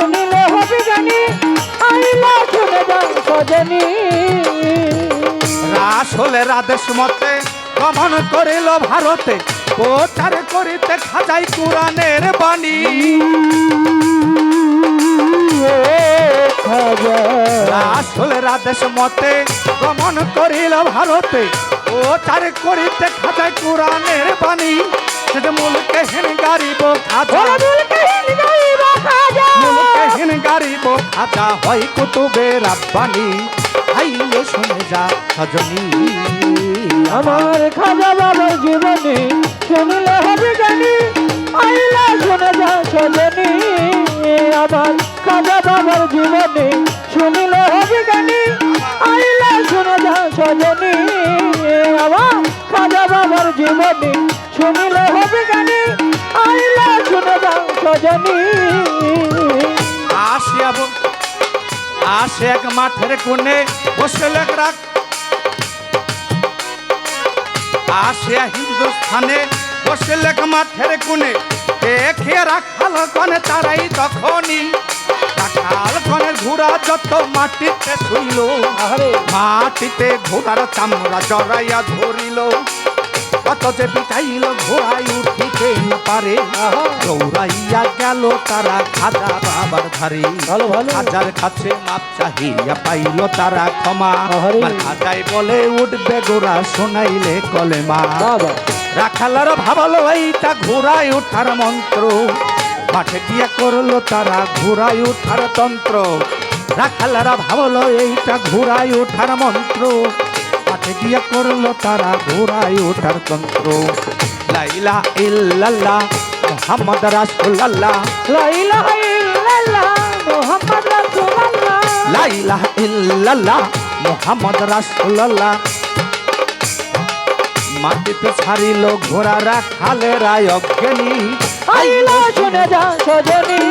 শুনিলে হবে জানি আইলা শুনে যাও সজনী। রাস হলে রাধেশ মতে গমন করিল ভারতে, প্রচার করিতে খাজাই কুরআনের বাণী। রাস হলে রাধেশ মতে গমন করিল ভারতে, প্রচার করিতে খাজাই কুরআনের বাণী। সেটা মুলকে হেন গারিব খাজা, মুলকে হেন গারিব খাজা হয় কুতুবে রাব্বানি। আইলে শুনে যা সজনী আমার খাজা বাবার জীবনী শুনিলে হবে জানি আইলা শুনে যা সজনী। আমার খাজা বাবার জীবনী শুনিলে হবে জানি আইলা শুনে যা সজনী। আমার খাজা বাবার জীবনী শুনিলে হবে জানি আইলা শুনে যা সজনী। আসে এক মাঠের কোণে বসে লেখ রাখ, আসে হিন্দুস্থানে বসে লেখ মাঠের কোণে। দেখে রাখাল কনে তারাই তখনই, রাখাল কনে ঘোড়া যত মাটিতে শুইল, মাটিতে ঘোড়ার চামড়া জড়াইয়া ধরিল। কত যে পিটাইল ঘোড়ায় উঠিতে না পারে, দৌড়াইয়া গেল তারা খাজা বাবার ধারে। খাজার কাছে মাপ চাহিয়া পাইল তারা ক্ষমা, খাজাই বলে উঠবে গোড়া শোনাইলে কলেমা। রাখালার ভাবলো এইটা ঘোড়ায় উঠার মন্ত্র, মাঠে গিয়া করলো তারা ঘোড়ায় উঠার তন্ত্র। রাখালারা ভাবলো এইটা ঘোড়ায় উঠার মন্ত্র, মাঠে গিয়া করলো তারা ঘোড়ায় ওঠার তন্ত্র। লা ইলাহা ইল্লাল্লাহ মুহাম্মদ রাসূলুল্লাহ, লা ইলাহা ইল্লাল্লাহ মুহাম্মদ রাসূলুল্লাহ, লা ইলাহা ইল্লাল্লাহ মুহাম্মদ রাসূলুল্লাহ। মাটিতে ছাড়িল ঘোড়া রাখালেরা অজ্ঞানী। আইলা শুনে যা সজনী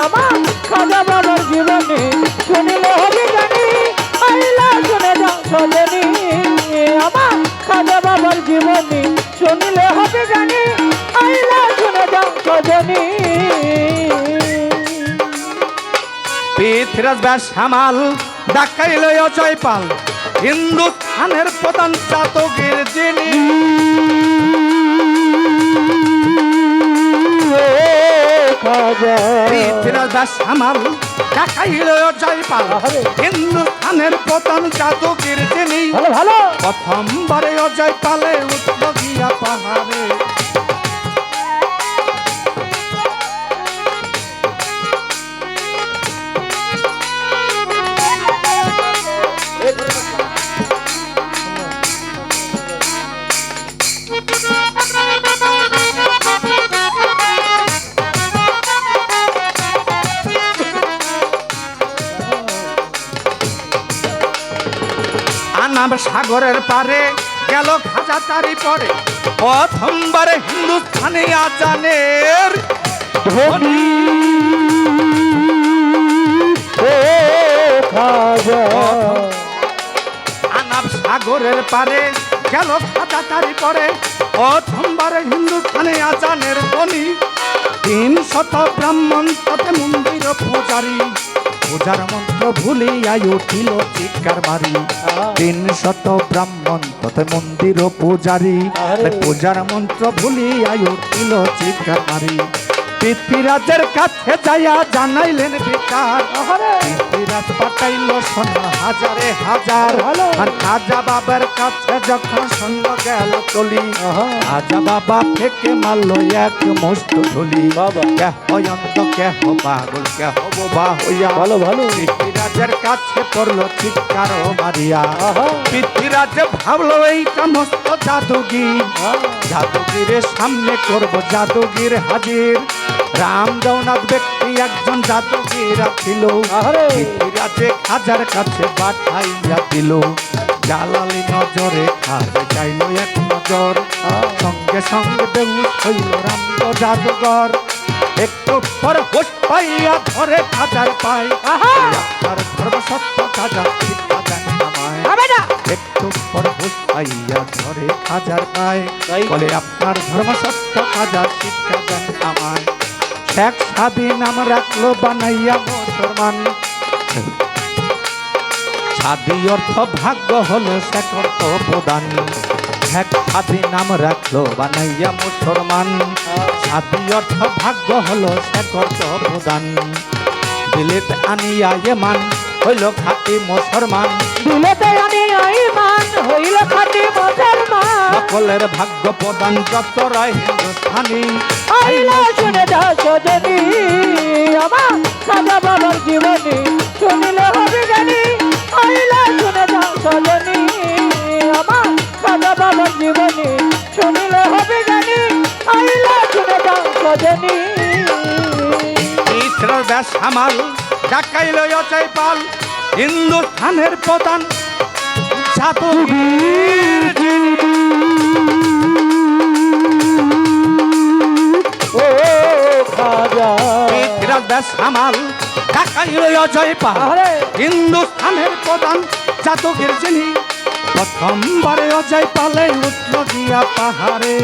আমার খাজা বাবার জীবনী শুনিলে হবে জানি আইলা শুনে যা সজনী। আমার খাজা বাবার জীবনী শুনিলে হবে জানি আইলা শুনে যা সজনী। পৃথ্বীরাজ ব্যাস সামাল ডাকাইল অজয়পাল, হিন্দুস্থানের প্রধান চাতকের যিনি। পৃথ্বীরাজ ব্যাস সামাল ডাকাইল অজয়পাল, হিন্দুস্থানের প্রধান চাতকের যিনি। প্রথমবারে অজয়পালে উঠল গিয়া পাহাড়ে, আনাব সাগরের পারে গেল খাজা তারি পরে। প্রথমবারে হিন্দুস্থানে আজানের ধ্বনি। আনাব সাগরের পারে গেল খাজা তারি পরে। প্রথমবারে হিন্দুস্থানে আজানের ধ্বনি। 300 ব্রাহ্মণ তথে মন্দির পূজারী, পূজার মন্ত্র ভুলিয়া উঠিল চিৎকার মারি। 300 ব্রাহ্মণ তথে মন্দির পূজারী, পূজার মন্ত্র ভুলিয়া উঠিল চিৎকার মারি। পৃথ্বীরাজের কাছে যাইয়া জানাইলেন বিচার, পৃথ্বীরাজ পাঠাইল সৈন্য হাজারে হাজার। আর খাজা বাবার কাছে যখন সৈন্য গেল চলি, খাজা বাবা থেকে মারলো এক মুষ্ট ধুলি। কেহ অন্ত কেহ পাগল কেহ বোবা হইয়া, পৃথ্বীরাজের কাছে পড়লো চিৎকার মারিয়া। পৃথ্বীরাজ ভাবলো এইটা মস্ত জাদুগির, জাদুগিরের সামনে করব জাদুগির হাজির। রাম জগন্নাথ ব্যক্তি একজন জাদুগির ছিল, পৃথ্বীরাজে খাজার কাছে পাঠাইয়া দিল। জালালি নজরে খাজা চাইল এক নজর, সঙ্গে সঙ্গে বেহুশ হইল রাম জাদুঘর। একটু পর হোশ পাইয়া ধরে খাজার পায়, আপনার সর্বসত্য খাজা শিক্ষা দেন আমায়। একটু পর হোশ পাইয়া ধরে খাজার পায়, বলে আপনার ধর্মসত্য খাজা শিক্ষা দেন আমায়। শেখ সাদি নাম রাখলো বানাইয়া মুসলমান। সাদি অর্থ ভাগ্য হলো শেখ অর্থ প্রদান। শেখ সাদি নাম রাখলো বানাইয়া মুসলমান। সাদি অর্থ ভাগ্য হলো শেখ অর্থ প্রদান। দিলেতে আনিয়া ইমান হইল খাঁটি মুসলমান। দিলেতে আনিয়া ইমান হইল খাঁটি মুসলমান। সকলের ভাগ্য প্রদান যত রয় হিন্দুস্থানি। আইলা শুনে যা সজনী আমার খাজা বাবার জীবনী শুনিলে হবে জ্ঞানী। আইলা শুনে যা সজনী আমার খাজা বাবার জীবনী শুনিলে হবে জ্ঞানী। আইলা শুনে যা সজনী। ইসরার ব্যাস হামাল ডাকাইল অজয় পাল। হিন্দুস্থানের প্রধান জাদুগীর। ও খাজা ইসরার ব্যাস হামাল ডাকাইল অজয় পাল। আরে হিন্দুস্থানের প্রধান জাদুগীর যিনি। প্রথমবারে অজয় পালে উঠল গিয়া পাহাড়ে।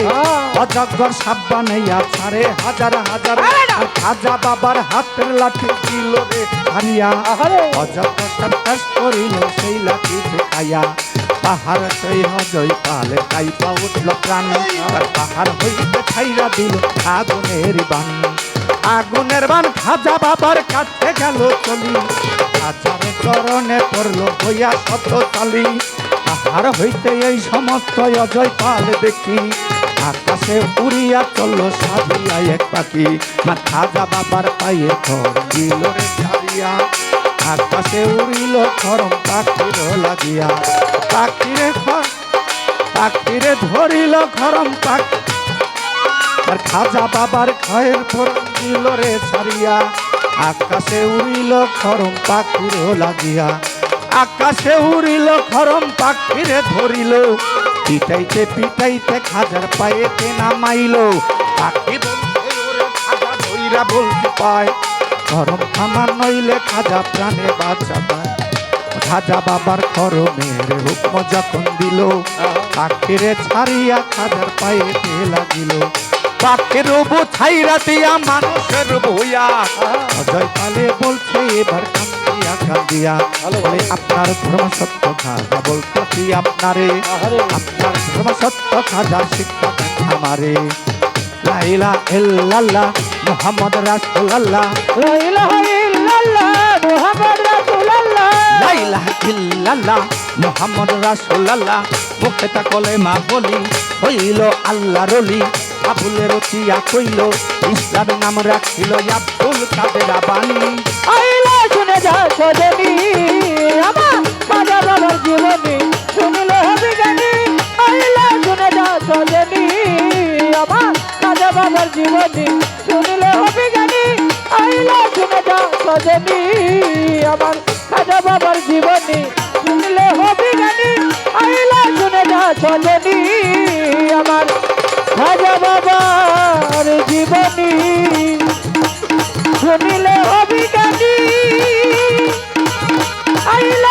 অজগর সাব্বানাইয়া ছাড়ে হাজার হাজার। আর খাজা বাবার হাতের লাঠি দিল রে হারিয়া। আরে অজগর সাব্বাস করিল সেই লাঠি ফেকাইয়া। পাহাড় সেই অজয় পালে কাইপা উঠল প্রাণ। আর পাহাড় হইতে ছাইরা দিল আগুনের বান। আগুনের বান খাজা বাবার কাছে গেল চলি। খাজার চরণে পড়ল হইয়া শতশালী। পাহাড় হইতে এই সমস্ত অজয় পাল দেখি। আকাশে উড়িয়া চলল সাজিয়া এক পাখি। মা খাজা বাবার পায়ে খড় দিল রে ছাড়িয়া। আকাশে উড়িল খরম পাখির লাগিয়া। পাখিরে ধরিল খরম পাখি। আর খাজা বাবার খয়ের ফোরন দিল রে ছাড়িয়া। আকাশে উড়িল খরম পাখির লাগিয়া। আকাশে উড়িল খরম পাখিরে ধরিল। পিটাইতে পিটাইতে খাজার পায়েতে নামাইল। পাখি বলছে ওরে খাজা ধইরা বলতে পায়। খরম থামা নইলে খাজা প্রাণে বাঁচা পায়। খাজা বাবার খরমের হুকম যখন দিল। পাখিরে ছাড়িয়া খাজার পায়েতে লাগিল। পাখির রূপ ছাইরা দিয়া মানুষের ভইয়া। অজয় পালে বলছে এবার কান্দিয়া কান্দিয়া। বলে আপনার ধর্ম সত্য খাজা বলতেছি আপনারে। আপনার ধর্ম সত্য খাজা শিক্ষা দেন আমারে। লা ইলাহা ইল্লাল্লাহ মুহাম্মদ রাসূলুল্লাহ। লা ইলাহা ইল্লাল্লাহ মুহাম্মদ রাসূলুল্লাহ। লা ইলাহা ইল্লাল্লাহ মুহাম্মদ রাসূলুল্লাহ। মুখে তা কলেমা বলি হইল আল্লাহর ওলি। আবুলের রতিয়া কইল ইসলামের নাম রাখিল আব্দুল কাদের আবানি। আইলা শুনে যা সজনী আমার খাজা বাবার জীবনী শুনিলে হবে জ্ঞানী। আইলা শুনে যা সজনী আমার খাজা বাবার জীবনী শুনিলে হবে জ্ঞানী। আইলা শুনে যা সজনী আমার খাজা বাবার জীবনী শুনিলে হবে জ্ঞানী। আইলা শুনে যা সজনী আমার খাজা বাবার জীবনী শুনিলে হবে জ্ঞানী। আইলা